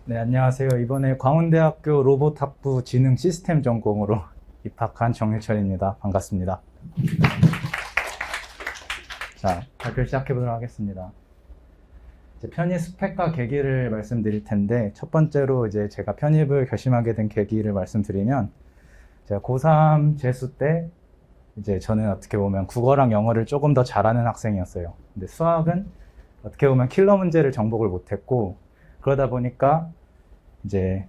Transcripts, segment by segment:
네, 안녕하세요. 이번에 광운대학교 로봇학부 지능 시스템 전공으로 입학한 정일철입니다. 반갑습니다. 자, 발표 시작해 보도록 하겠습니다. 이제 편입 스펙과 계기를 말씀드릴 텐데, 첫 번째로 이제 제가 편입을 결심하게 된 계기를 말씀드리면, 제가 고3 재수 때 이제 저는 어떻게 보면 국어랑 영어를 조금 더 잘하는 학생이었어요. 근데 수학은 어떻게 보면 킬러 문제를 정복을 못했고, 그러다 보니까 이제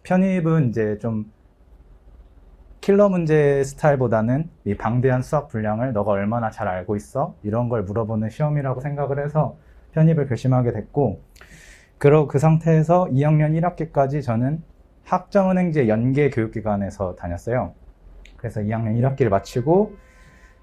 편입은 이제 좀 킬러 문제 스타일보다는 이 방대한 수학 분량을 너가 얼마나 잘 알고 있어? 이런 걸 물어보는 시험이라고 생각을 해서 편입을 결심하게 됐고, 그 상태에서 2학년 1학기까지 저는 학점은행제 연계 교육기관에서 다녔어요. 그래서 2학년 1학기를 마치고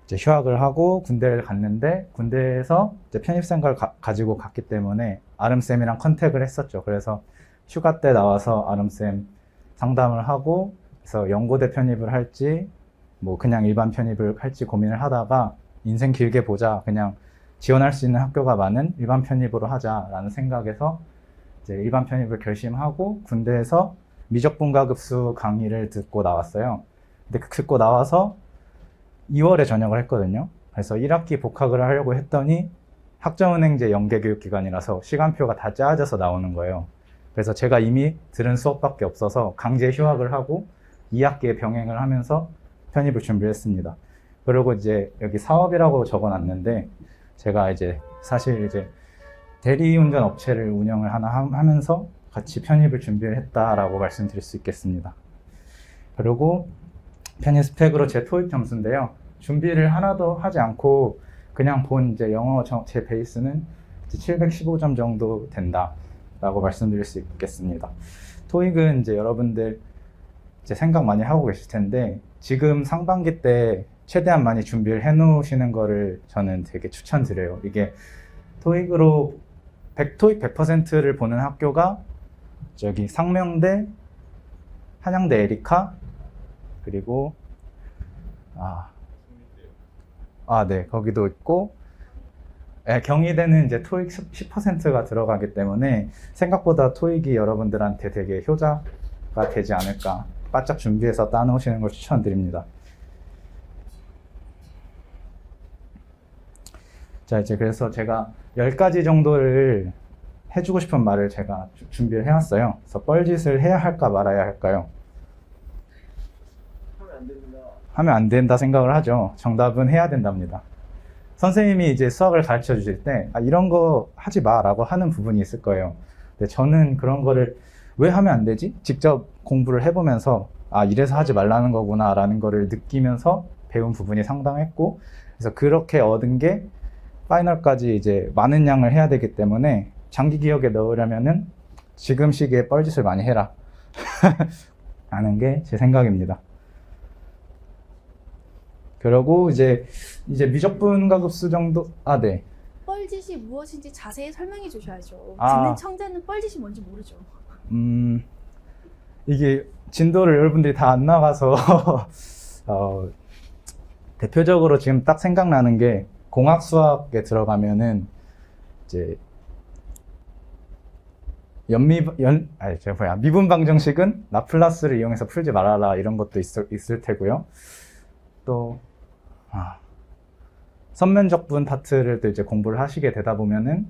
이제 휴학을 하고 군대를 갔는데, 군대에서 이제 편입생과를 가지고 갔기 때문에 아름쌤이랑 컨택을 했었죠. 그래서 휴가 때 나와서 아름쌤 상담을 하고, 그래서 연고대 편입을 할지 뭐 그냥 일반 편입을 할지 고민을 하다가, 인생 길게 보자, 그냥 지원할 수 있는 학교가 많은 일반 편입으로 하자라는 생각에서 이제 일반 편입을 결심하고 군대에서 미적분과급수 강의를 듣고 나왔어요. 근데 듣고 나와서 2월에 전역을 했거든요. 그래서 1학기 복학을 하려고 했더니 학점은행제 연계교육기관이라서 시간표가 다 짜져서 나오는 거예요. 그래서 제가 이미 들은 수업밖에 없어서 강제 휴학을 하고 2학기에 병행을 하면서 편입을 준비를 했습니다. 그리고 이제 여기 사업이라고 적어놨는데, 제가 이제 사실 이제 대리운전 업체를 운영을 하나 하면서 같이 편입을 준비를 했다라고 말씀드릴 수 있겠습니다. 그리고 편입 스펙으로 제 토익 점수인데요. 준비를 하나도 하지 않고 그냥 본 이제 영어 제 베이스는 715점 정도 된다라고 말씀드릴 수 있겠습니다. 토익은 이제 여러분들 이제 생각 많이 하고 계실 텐데, 지금 상반기 때 최대한 많이 준비를 해 놓으시는 거를 저는 되게 추천드려요. 이게 토익으로 토익 100%를 보는 학교가 저기 상명대, 한양대 에리카, 그리고 네, 거기도 있고, 경희대는 이제 토익 10%가 들어가기 때문에 생각보다 토익이 여러분들한테 되게 효자가 되지 않을까, 바짝 준비해서 따놓으시는 걸 추천드립니다. 자, 이제 그래서 제가 10가지 정도를 해주고 싶은 말을 제가 준비를 해왔어요. 그래서 뻘짓을 해야 할까 말아야 할까요? 하면 안 된다 생각을 하죠. 정답은 해야 된답니다. 선생님이 이제 수학을 가르쳐 주실 때 이런 거 하지 마 라고 하는 부분이 있을 거예요. 근데 저는 그런 거를 왜 하면 안 되지? 직접 공부를 해보면서 이래서 하지 말라는 거구나 라는 거를 느끼면서 배운 부분이 상당했고, 그래서 그렇게 얻은 게 파이널까지 이제 많은 양을 해야 되기 때문에 장기 기억에 넣으려면은 지금 시기에 뻘짓을 많이 해라 라는 게 제 생각입니다. 그리고 이제 미적분과급수 정도, 네. 뻘짓이 무엇인지 자세히 설명해 주셔야죠. 아. 듣는 청자는 뻘짓이 뭔지 모르죠. 이게 진도를 여러분들이 다 안 나가서 대표적으로 지금 딱 생각나는 게, 공학 수학에 들어가면은 이제 미분 방정식은 라플라스를 이용해서 풀지 말아라, 이런 것도 있을 테고요. 또 선면적분 파트를 또 이제 공부를 하시게 되다 보면은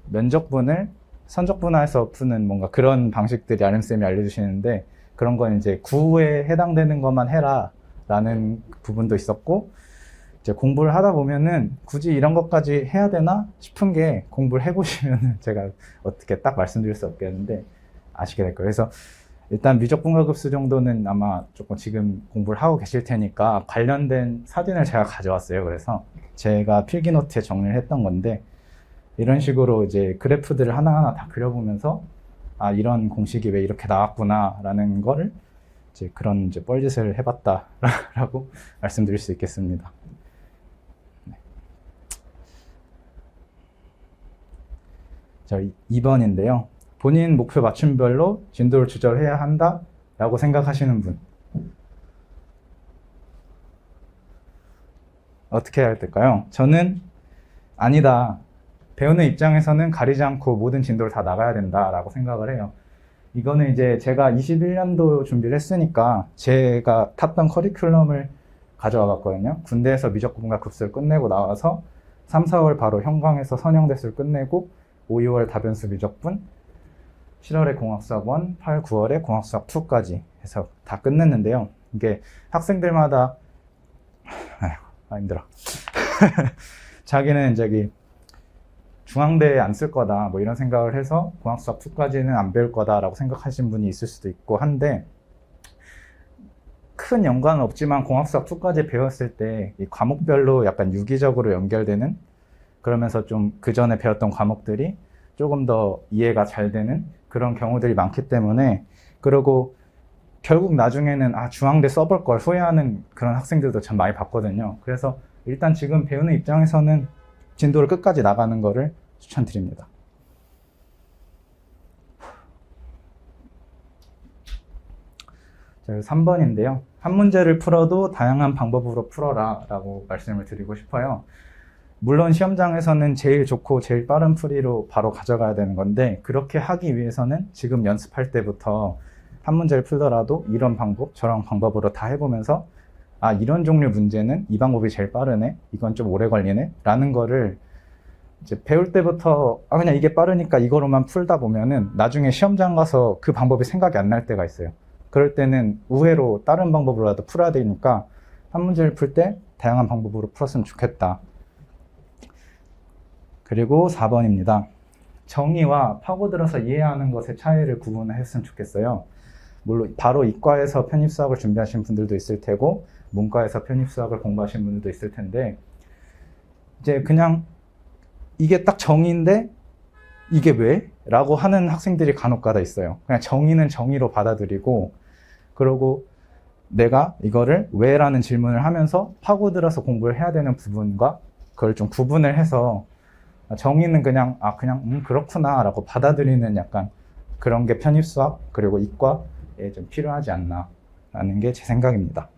면적분을 선적분화해서 푸는 뭔가 그런 방식들이 아름쌤이 알려주시는데, 그런 건 이제 구에 해당되는 것만 해라 라는 부분도 있었고, 이제 공부를 하다 보면은 굳이 이런 것까지 해야 되나 싶은 게, 공부를 해보시면은 제가 어떻게 딱 말씀드릴 수 없겠는데 아시게 될 거예요. 그래서 일단 미적분과급수 정도는 아마 조금 지금 공부를 하고 계실 테니까 관련된 사진을 제가 가져왔어요. 그래서 제가 필기노트에 정리를 했던 건데, 이런 식으로 이제 그래프들을 하나하나 다 그려보면서 이런 공식이 왜 이렇게 나왔구나 라는 거를 이제 그런 이제 뻘짓을 해봤다 라고 말씀드릴 수 있겠습니다. 네. 자, 2번인데요. 본인 목표 맞춤별로 진도를 조절해야 한다 라고 생각하시는 분, 어떻게 해야 될까요? 저는 아니다, 배우는 입장에서는 가리지 않고 모든 진도를 다 나가야 된다라고 생각을 해요. 이거는 이제 제가 21년도 준비를 했으니까 제가 탔던 커리큘럼을 가져와 봤거든요. 군대에서 미적분과 급수를 끝내고 나와서 3, 4월 바로 형광에서 선형대수를 끝내고 5, 6월 다변수 미적분, 7월에 공학수학 1, 8, 9월에 공학수학 2까지 해서 다 끝냈는데요. 이게 학생들마다 힘들어. 자기는 저기 중앙대에 안 쓸 거다 뭐 이런 생각을 해서 공학수학 2까지는 안 배울 거다라고 생각하시는 분이 있을 수도 있고 한데, 큰 연관은 없지만 공학수학 2까지 배웠을 때 이 과목별로 약간 유기적으로 연결되는, 그러면서 좀 그 전에 배웠던 과목들이 조금 더 이해가 잘 되는 그런 경우들이 많기 때문에, 그리고 결국 나중에는 중앙대 써볼 걸 후회하는 그런 학생들도 참 많이 봤거든요. 그래서 일단 지금 배우는 입장에서는 진도를 끝까지 나가는 거를 추천드립니다. 자, 3번인데요. 한 문제를 풀어도 다양한 방법으로 풀어라 라고 말씀을 드리고 싶어요. 물론 시험장에서는 제일 좋고 제일 빠른 풀이로 바로 가져가야 되는 건데, 그렇게 하기 위해서는 지금 연습할 때부터 한 문제를 풀더라도 이런 방법, 저런 방법으로 다 해보면서 이런 종류 문제는 이 방법이 제일 빠르네, 이건 좀 오래 걸리네 라는 거를 이제 배울 때부터 그냥 이게 빠르니까 이거로만 풀다 보면은 나중에 시험장 가서 그 방법이 생각이 안 날 때가 있어요. 그럴 때는 우회로 다른 방법으로라도 풀어야 되니까 한 문제를 풀 때 다양한 방법으로 풀었으면 좋겠다. 그리고 4번입니다. 정의와 파고들어서 이해하는 것의 차이를 구분했으면 좋겠어요. 물론 바로 이과에서 편입수학을 준비하신 분들도 있을 테고 문과에서 편입수학을 공부하신 분들도 있을 텐데, 이제 그냥 이게 딱 정의인데 이게 왜? 라고 하는 학생들이 간혹가다 있어요. 그냥 정의는 정의로 받아들이고, 그리고 내가 이거를 왜? 라는 질문을 하면서 파고들어서 공부를 해야 되는 부분과 그걸 좀 구분을 해서 정의는 그냥 그렇구나 라고 받아들이는 약간 그런 게 편입수학 그리고 이과에 좀 필요하지 않나 라는 게 제 생각입니다.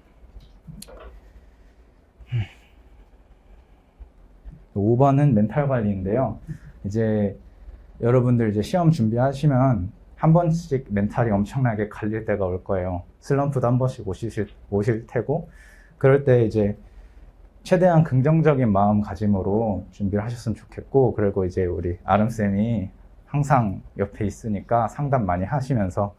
5번은 멘탈 관리인데요. 이제 여러분들 이제 시험 준비하시면 한 번씩 멘탈이 엄청나게 갈릴 때가 올 거예요. 슬럼프도 한 번씩 오실 테고, 그럴 때 이제 최대한 긍정적인 마음가짐으로 준비를 하셨으면 좋겠고, 그리고 이제 우리 아름쌤이 항상 옆에 있으니까 상담 많이 하시면서,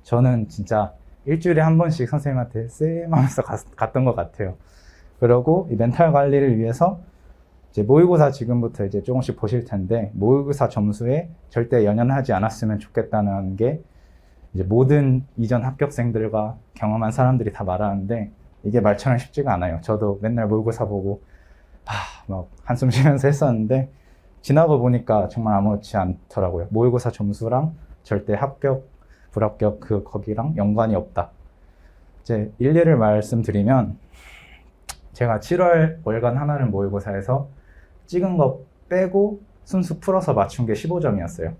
저는 진짜 일주일에 한 번씩 선생님한테 쌤 하면서 갔던 것 같아요. 그리고 이 멘탈 관리를 위해서 이제 모의고사 지금부터 이제 조금씩 보실 텐데, 모의고사 점수에 절대 연연하지 않았으면 좋겠다는 게 이제 모든 이전 합격생들과 경험한 사람들이 다 말하는데, 이게 말처럼 쉽지가 않아요. 저도 맨날 모의고사 보고 막 한숨 쉬면서 했었는데, 지나고 보니까 정말 아무렇지 않더라고요. 모의고사 점수랑 절대 합격, 불합격 거기랑 연관이 없다. 이제 일례를 말씀드리면, 제가 7월 월간 하나를 모의고사에서 찍은 거 빼고 순수 풀어서 맞춘 게 15점이었어요.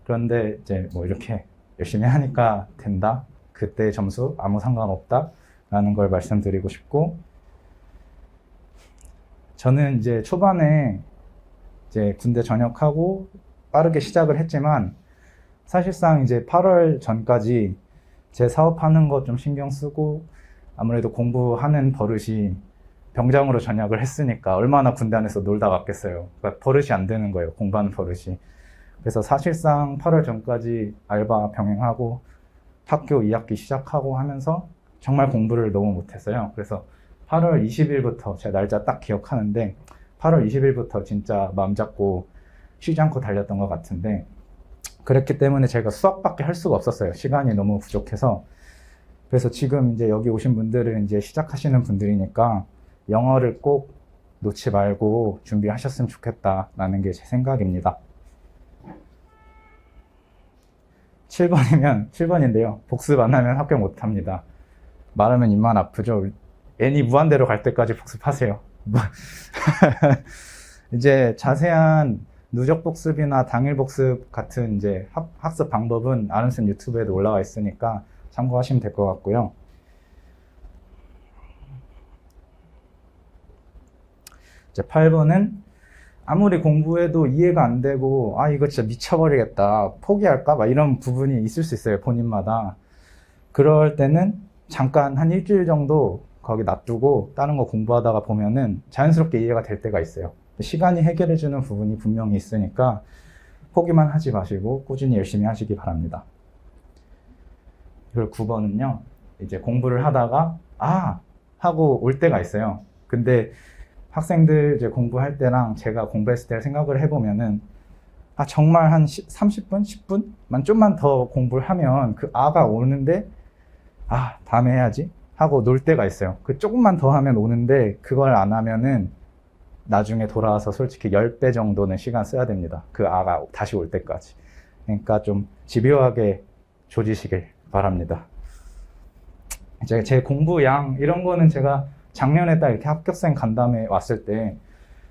그런데 이제 뭐 이렇게 열심히 하니까 된다, 그때 점수 아무 상관없다 라는 걸 말씀드리고 싶고, 저는 이제 초반에 이제 군대 전역하고 빠르게 시작을 했지만, 사실상 이제 8월 전까지 제 사업하는 거 좀 신경 쓰고, 아무래도 공부하는 버릇이 병장으로 전역을 했으니까 얼마나 군대 안에서 놀다 왔겠어요. 그러니까 버릇이 안 되는 거예요, 공부하는 버릇이. 그래서 사실상 8월 전까지 알바 병행하고 학교 2학기 시작하고 하면서 정말 공부를 너무 못했어요. 그래서 8월 20일부터, 제가 날짜 딱 기억하는데 8월 20일부터 진짜 마음 잡고 쉬지 않고 달렸던 것 같은데, 그랬기 때문에 제가 수학밖에 할 수가 없었어요. 시간이 너무 부족해서. 그래서 지금 이제 여기 오신 분들은 이제 시작하시는 분들이니까 영어를 꼭 놓지 말고 준비하셨으면 좋겠다라는 게 제 생각입니다. 7번인데요. 복습 안 하면 합격 못 합니다. 말하면 입만 아프죠. N이 무한대로 갈 때까지 복습하세요. 이제 자세한 누적 복습이나 당일 복습 같은 이제 학습 방법은 아름쌤 유튜브에도 올라와 있으니까 참고하시면 될 것 같고요. 이제 8번은 아무리 공부해도 이해가 안 되고, 아, 이거 진짜 미쳐버리겠다, 포기할까? 막 이런 부분이 있을 수 있어요, 본인마다. 그럴 때는 잠깐 한 일주일 정도 거기 놔두고 다른 거 공부하다가 보면은 자연스럽게 이해가 될 때가 있어요. 시간이 해결해주는 부분이 분명히 있으니까 포기만 하지 마시고 꾸준히 열심히 하시기 바랍니다. 그리고 9번은요, 이제 공부를 하다가, 아! 하고 올 때가 있어요. 근데 학생들 이제 공부할 때랑 제가 공부했을 때를 생각을 해보면은, 아, 정말 한 30분? 10분만 좀만 더 공부를 하면 그 아가 오는데, 아, 다음에 해야지 하고 놀 때가 있어요. 그 조금만 더 하면 오는데, 그걸 안 하면은 나중에 돌아와서 솔직히 10배 정도는 시간 써야 됩니다. 그 아가 다시 올 때까지. 그러니까 좀 집요하게 조지시길 바랍니다. 이제 제 공부 양 이런 거는 제가 작년에 딱 이렇게 합격생 간담회 왔을 때,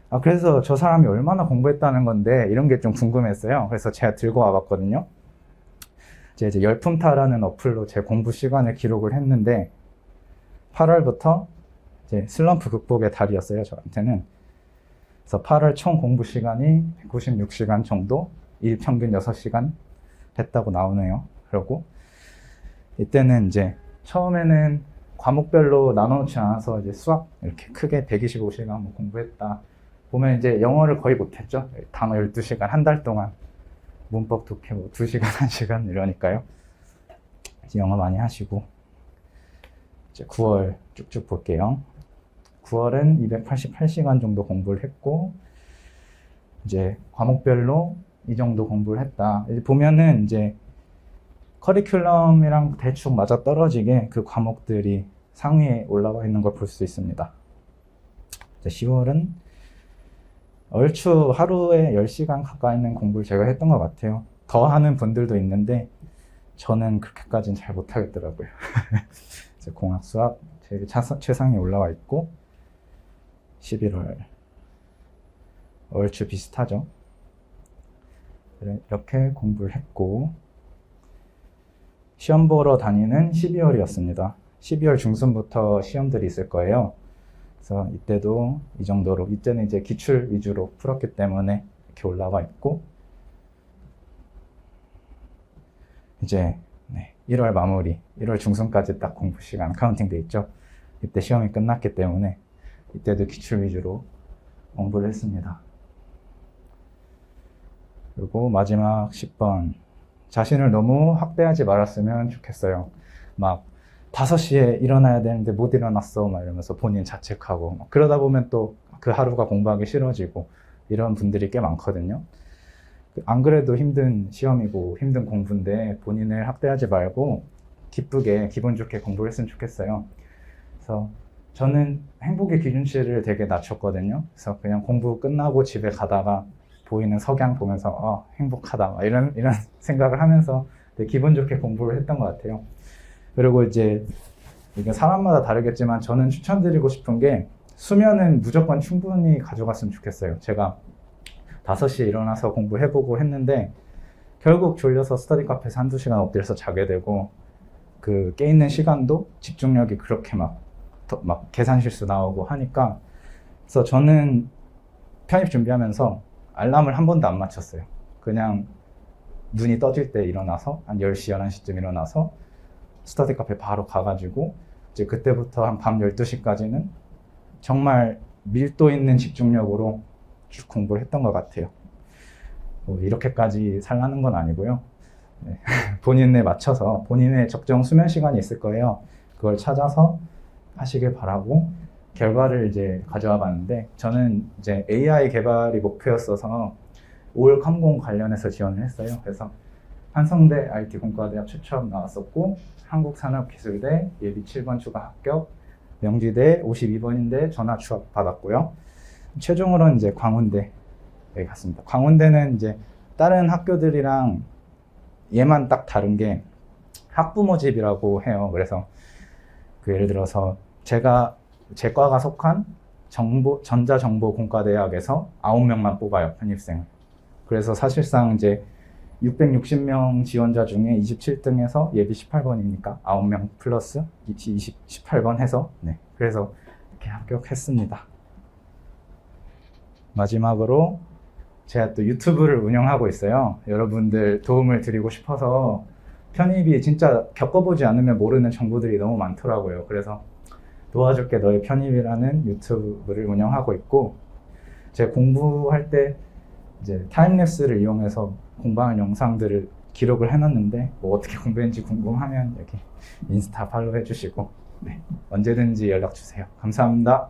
아, 그래서 저 사람이 얼마나 공부했다는 건데 이런 게 좀 궁금했어요. 그래서 제가 들고 와봤거든요. 이제 열품타라는 어플로 제 공부 시간을 기록을 했는데, 8월부터 이제 슬럼프 극복의 달이었어요, 저한테는. 그래서 8월 총 공부 시간이 196시간 정도, 일 평균 6시간 했다고 나오네요. 그리고 이때는 이제 처음에는 과목별로 나눠놓지 않아서 이제 수학 이렇게 크게 125시간 뭐 공부했다. 보면 이제 영어를 거의 못했죠. 단어 12시간, 한 달 동안. 문법 독해 뭐 2시간, 1시간 이러니까요. 이제 영어 많이 하시고. 이제 9월 쭉쭉 볼게요. 9월은 288시간 정도 공부를 했고, 이제 과목별로 이 정도 공부를 했다. 이제 보면은 이제 커리큘럼이랑 대충 맞아 떨어지게 그 과목들이 상위에 올라와 있는 걸 볼 수 있습니다. 10월은 얼추 하루에 10시간 가까이 있는 공부를 제가 했던 것 같아요. 더 하는 분들도 있는데 저는 그렇게까지는 잘 못하겠더라고요. 이제 공학, 수학 제일 최상위에 올라와 있고, 11월 얼추 비슷하죠. 이렇게 공부를 했고, 시험 보러 다니는 12월이었습니다. 12월 중순부터 시험들이 있을 거예요. 그래서 이때도 이 정도로, 이때는 이제 기출 위주로 풀었기 때문에 이렇게 올라와 있고, 이제 1월 마무리, 1월 중순까지 딱 공부 시간 카운팅 돼 있죠. 이때 시험이 끝났기 때문에 이때도 기출 위주로 공부를 했습니다. 그리고 마지막 10번. 자신을 너무 학대하지 말았으면 좋겠어요. 막 5시에 일어나야 되는데 못 일어났어 막 이러면서 본인 자책하고, 막 그러다 보면 또 그 하루가 공부하기 싫어지고 이런 분들이 꽤 많거든요. 안 그래도 힘든 시험이고 힘든 공부인데 본인을 학대하지 말고 기쁘게 기분 좋게 공부를 했으면 좋겠어요. 그래서 저는 행복의 기준치를 되게 낮췄거든요. 그래서 그냥 공부 끝나고 집에 가다가 보이는 석양 보면서 행복하다 이런 생각을 하면서 되게 기분 좋게 공부를 했던 것 같아요. 그리고 이제 이게 사람마다 다르겠지만 저는 추천드리고 싶은 게, 수면은 무조건 충분히 가져갔으면 좋겠어요. 제가 5시에 일어나서 공부해보고 했는데 결국 졸려서 스터디 카페에서 한두 시간 엎드려서 자게 되고, 그 깨 있는 시간도 집중력이 그렇게 막 계산 실수 나오고 하니까. 그래서 저는 편입 준비하면서 알람을 한 번도 안 맞췄어요. 그냥 눈이 떠질 때 일어나서 한 10시, 11시쯤 일어나서 스터디 카페 바로 가가지고 이제 그때부터 한 밤 12시까지는 정말 밀도 있는 집중력으로 쭉 공부를 했던 것 같아요. 뭐 이렇게까지 살라는 건 아니고요. 네. 본인에 맞춰서 본인의 적정 수면 시간이 있을 거예요. 그걸 찾아서 하시길 바라고, 결과를 이제 가져와 봤는데, 저는 이제 AI 개발이 목표였어서 올컴공 관련해서 지원을 했어요. 그래서 한성대 IT공과대학 추천 나왔었고, 한국산업기술대 예비 7번 추가 합격, 명지대 52번인데 전화 추합 받았고요. 최종으로는 이제 광운대에 갔습니다. 광운대는 이제 다른 학교들이랑 얘만 딱 다른 게 학부 모집이라고 해요. 그래서 예를 들어서 제 과가 속한 전자정보공과대학에서 9명만 뽑아요, 편입생을. 그래서 사실상 이제 660명 지원자 중에 27등에서 예비 18번이니까 9명 플러스 18번 해서, 그래서 이렇게 합격했습니다. 마지막으로 제가 또 유튜브를 운영하고 있어요. 여러분들 도움을 드리고 싶어서 편입이 진짜 겪어보지 않으면 모르는 정보들이 너무 많더라고요. 그래서 도와줄게 너의 편입이라는 유튜브를 운영하고 있고, 제가 공부할 때 이제 타임랩스를 이용해서 공부하는 영상들을 기록을 해놨는데, 뭐 어떻게 공부했는지 궁금하면 여기 인스타 팔로우 해주시고, 네, 언제든지 연락 주세요. 감사합니다.